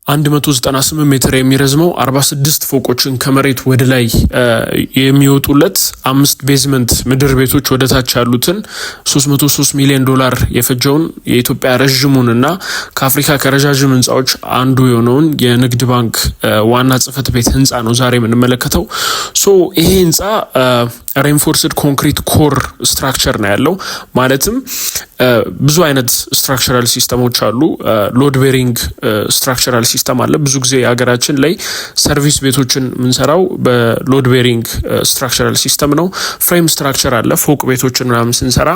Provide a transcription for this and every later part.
198 ሜትር የሚረዝመው 46 ፎቆችን ከመሬት ወደ ላይ የሚወጡለት 5 ቤዝመንት ምድር ቤቶች ወደ ታች ያሉትን $303 ሚሊዮን የፈጀውን የኢትዮጵያ ረዥሙንና ከአፍሪካ ከረጃጅም ህንጻዎች አንዱ የሆነውን የንግድ ባንክ ዋና ጽህፈት ቤት ህንጻ ነው ዛሬ የምንመለከተው። ይሄ ህንጻ ሬንፎርስድ ኮንክሪት ኮር ስትራክቸር ነው ያለው። ማለትም ብዙ አይነት ስትራክቸራል ሲስተሞች አሉ። ሎድ ቤሪንግ ስትራክቸራል ሲስተም አለ። ብዙ ጊዜ ሀገራችን ላይ ሰርቪስ ቤቶችን የምንሰራው በሎድ ቤሪንግ ስትራክቸራል ሲስተም ነው። ፍሬም ስትራክቸር አለ። ፎቅ ቤቶችን ምናምን ስንሰራ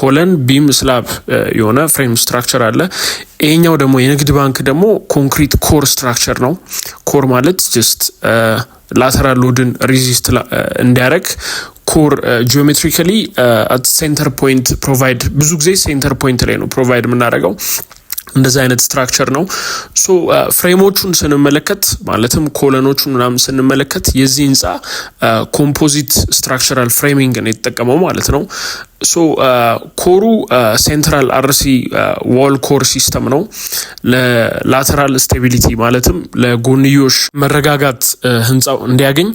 ኮለን፣ ቢም፣ ስላብ የሆነ ፍሬም ስትራክቸር አለ። ይሄኛው ደግሞ የንግድ ባንክ ደግሞ ኮንክሪት ኮር ስትራክቸር ነው። ኮር ማለት ጀስት ላተራል ሎድን ሪዚስት እንዲያደርግ ኮር ጂኦሜትሪካሊ አት ሴንተር ፖይንት ፕሮቫይድ ብዙ ጊዜ ሴንተር ፖይንት ላይ ነው ፕሮቫይድ የምናደርገው። እንደዚህ አይነት ስትራክቸር ነው። ፍሬሞቹን ስንመለከት ማለትም ኮለኖቹን ምናምን ስንመለከት የዚህ ህንጻ ኮምፖዚት ስትራክቸራል ፍሬሚንግ ነው የተጠቀመው ማለት ነው። ኮሩ ሴንትራል አርሲ ዋል ኮር ሲስተም ነው። ለላተራል ስቴቢሊቲ ማለትም ለጎንዮሽ መረጋጋት ህንጻው እንዲያገኝ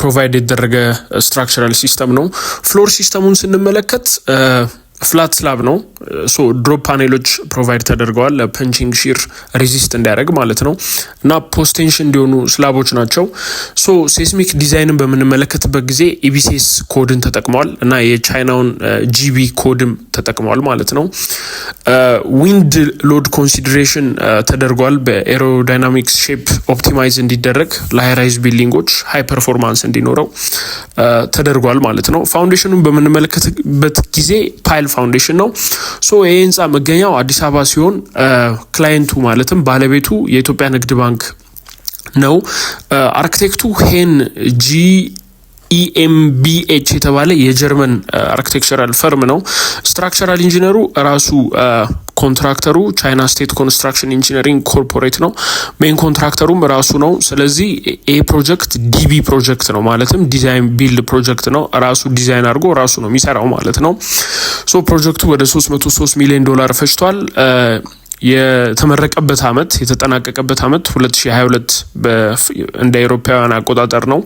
ፕሮቫይድ የተደረገ ስትራክቸራል ሲስተም ነው። ፍሎር ሲስተሙን ስንመለከት ፍላት ስላብ ነው። ድሮፕ ፓኔሎች ፕሮቫይድ ተደርገዋል ለፐንቺንግ ሺር ሬዚስት እንዲያደርግ ማለት ነው እና ፖስቴንሽን እንዲሆኑ ስላቦች ናቸው። ሴስሚክ ዲዛይንን በምንመለከትበት ጊዜ ኢቢሲኤስ ኮድን ተጠቅመዋል እና የቻይናውን ጂቢ ኮድም ተጠቅመዋል ማለት ነው። ዊንድ ሎድ ኮንሲደሬሽን ተደርጓል። በኤሮዳይናሚክስ ሼፕ ኦፕቲማይዝ እንዲደረግ ለሃይራይዝ ቢልዲንጎች ሃይ ፐርፎርማንስ እንዲኖረው ተደርጓል ማለት ነው። ፋውንዴሽኑን በምንመለከትበት ጊዜ ፓይል ፋውንዴሽን ነው። ይህ ህንጻ መገኛው አዲስ አበባ ሲሆን ክላይንቱ ማለትም ባለቤቱ የኢትዮጵያ ንግድ ባንክ ነው። አርክቴክቱ ሄን GEMBH የተባለ የጀርመን አርክቴክቸራል ፈርም ነው። ስትራክቸራል ኢንጂነሩ ራሱ ኮንትራክተሩ ቻይና ስቴት ኮንስትራክሽን ኢንጂነሪንግ ኮርፖሬት ነው። ሜን ኮንትራክተሩም ራሱ ነው። ስለዚህ ይሄ ፕሮጀክት ዲቢ ፕሮጀክት ነው ማለትም ዲዛይን ቢልድ ፕሮጀክት ነው። ራሱ ዲዛይን አድርጎ ራሱ ነው የሚሰራው ማለት ነው። ፕሮጀክቱ ወደ $303 ሚሊዮን ፈጅቷል። የተመረቀበት አመት የተጠናቀቀበት አመት 2022 እንደ አውሮፓውያን አቆጣጠር ነው።